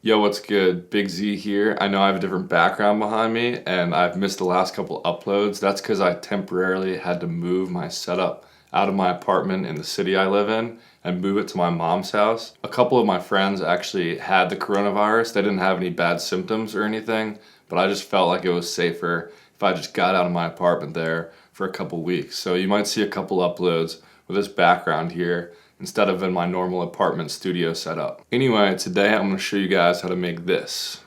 Yo, what's good? Big Z here. I know I have a different background behind me and I've missed the last couple uploads. That's because I temporarily had to move my setup out of my apartment in the city I live in and move it to my mom's house. A couple of my friends actually had the coronavirus. They didn't have any bad symptoms or anything, but I just felt like it was safer if I just got out of my apartment there for a couple weeks. So you might see a couple uploads with this background here instead of in my normal apartment studio setup. Anyway, today I'm gonna show you guys how to make this.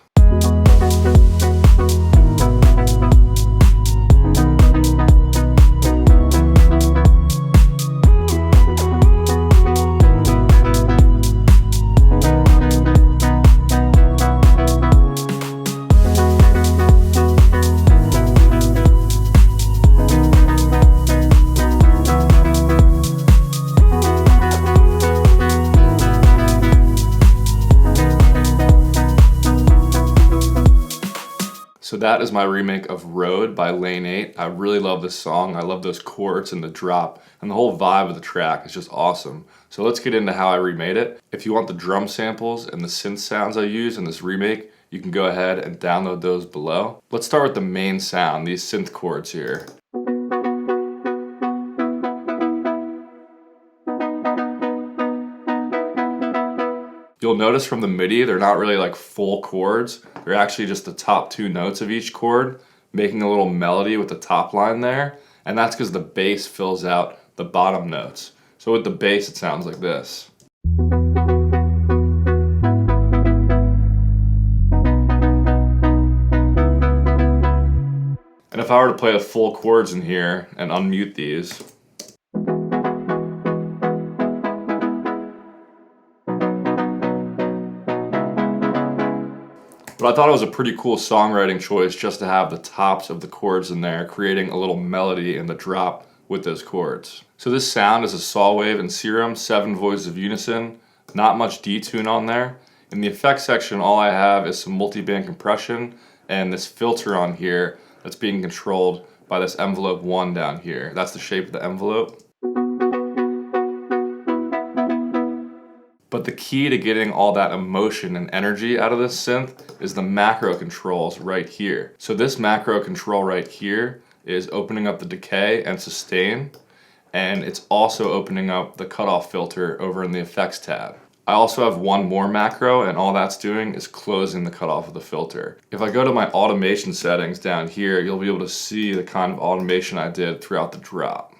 So that is my remake of Road by Lane 8. I really love this song. I love those chords and the drop, and the whole vibe of the track is just awesome. So let's get into how I remade it. If you want the drum samples and the synth sounds I use in this remake, you can go ahead and download those below. Let's start with the main sound, these synth chords here. You'll notice from the MIDI, they're not really like full chords. They're actually just the top two notes of each chord, making a little melody with the top line there. And that's because the bass fills out the bottom notes. So with the bass, it sounds like this. And if I were to play the full chords in here and unmute these, but I thought it was a pretty cool songwriting choice just to have the tops of the chords in there, creating a little melody in the drop with those chords. So this sound is a saw wave and serum, 7 voices of unison, not much detune on there. In the effects section, all I have is some multi-band compression and this filter on here that's being controlled by this envelope 1 down here. That's the shape of the envelope. But the key to getting all that emotion and energy out of this synth is the macro controls right here. So this macro control right here is opening up the decay and sustain, and it's also opening up the cutoff filter over in the effects tab. I also have one more macro, and all that's doing is closing the cutoff of the filter. If I go to my automation settings down here, you'll be able to see the kind of automation I did throughout the drop.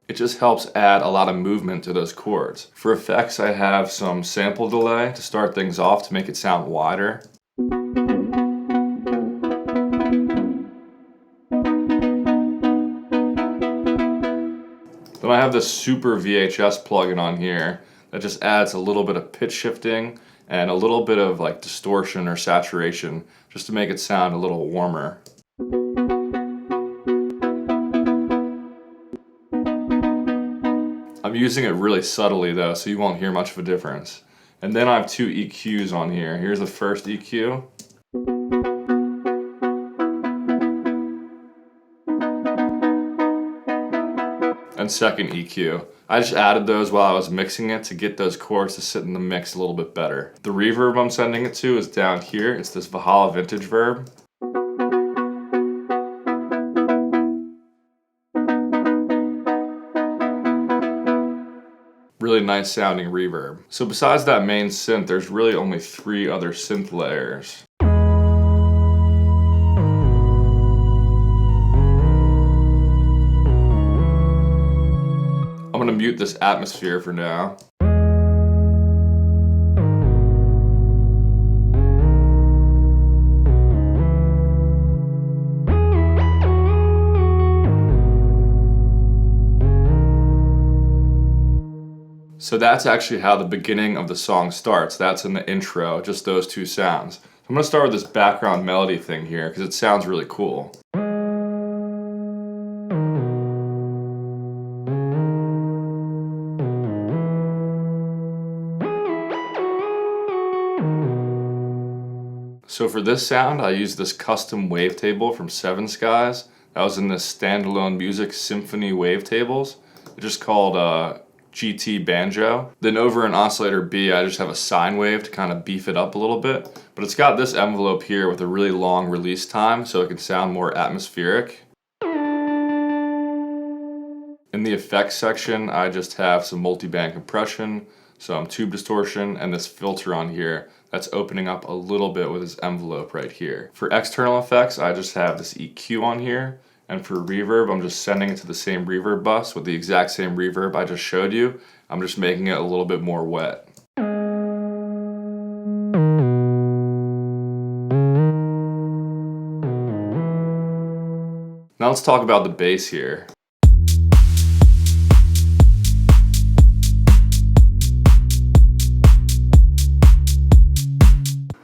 It just helps add a lot of movement to those chords. For effects, I have some sample delay to start things off to make it sound wider. Then I have this super VHS plugin on here that just adds a little bit of pitch shifting and a little bit of like distortion or saturation just to make it sound a little warmer. I'm using it really subtly though, so you won't hear much of a difference. And then I have 2 EQs on here. Here's the first EQ. And second EQ. I just added those while I was mixing it to get those chords to sit in the mix a little bit better. The reverb I'm sending it to is down here. It's this Valhalla Vintage Verb. Really nice sounding reverb. So besides that main synth, there's really only 3 other synth layers. I'm gonna mute this atmosphere for now. So that's actually how the beginning of the song starts. That's in the intro, just those 2 sounds. I'm gonna start with this background melody thing here because it sounds really cool. So for this sound, I used this custom wavetable from Seven Skies. That was in this standalone music symphony wavetables. It's just called GT Banjo. Then over in oscillator B, I just have a sine wave to kind of beef it up a little bit. But it's got this envelope here with a really long release time so it can sound more atmospheric. In the effects section, I just have some multi-band compression, some tube distortion, and this filter on here that's opening up a little bit with this envelope right here. For external effects, I just have this EQ on here. And for reverb, I'm just sending it to the same reverb bus with the exact same reverb I just showed you. I'm just making it a little bit more wet. Now let's talk about the bass here.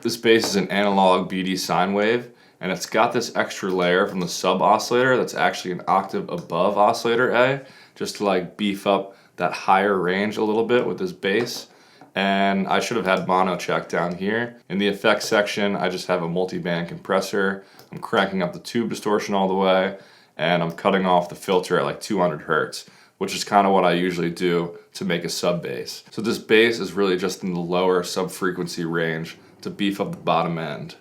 This bass is an analog BD sine wave, and it's got this extra layer from the sub oscillator that's actually an octave above oscillator A, just to like beef up that higher range a little bit with this bass. And I should have had mono check down here. In the effects section, I just have a multi-band compressor. I'm cranking up the tube distortion all the way, and I'm cutting off the filter at like 200 hertz, which is kind of what I usually do to make a sub bass. So this bass is really just in the lower sub frequency range to beef up the bottom end.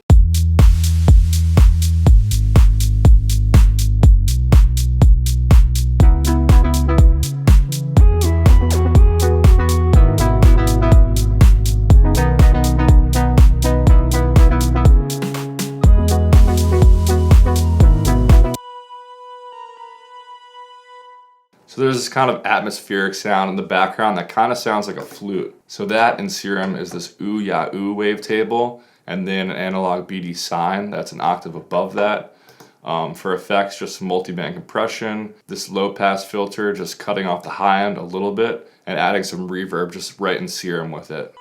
So there's this kind of atmospheric sound in the background that kind of sounds like a flute. So that in Serum is this ooh ya ooh wavetable, and then an analog BD sine that's an octave above that. For effects, just some multi-band compression, this low pass filter just cutting off the high end a little bit, and adding some reverb just right in Serum with it.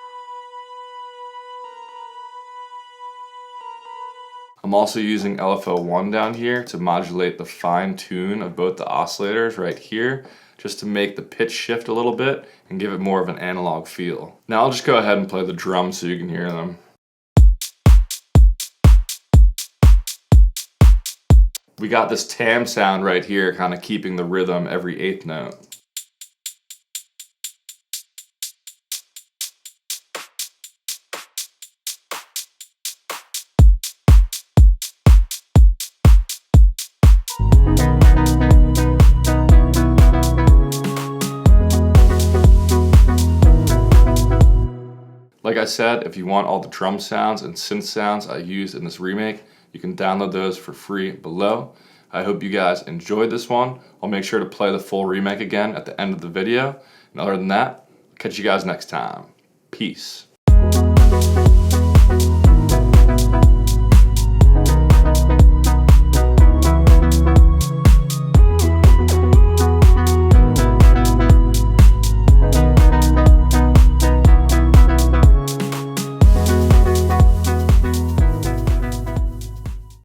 I'm also using LFO1 down here to modulate the fine tune of both the oscillators right here, just to make the pitch shift a little bit and give it more of an analog feel. Now I'll just go ahead and play the drums so you can hear them. We got this tam sound right here, kind of keeping the rhythm every eighth note. Like I said, if you want all the drum sounds and synth sounds I used in this remake, you can download those for free below. I hope you guys enjoyed this one. I'll make sure to play the full remake again at the end of the video. And other than that, catch you guys next time. Peace.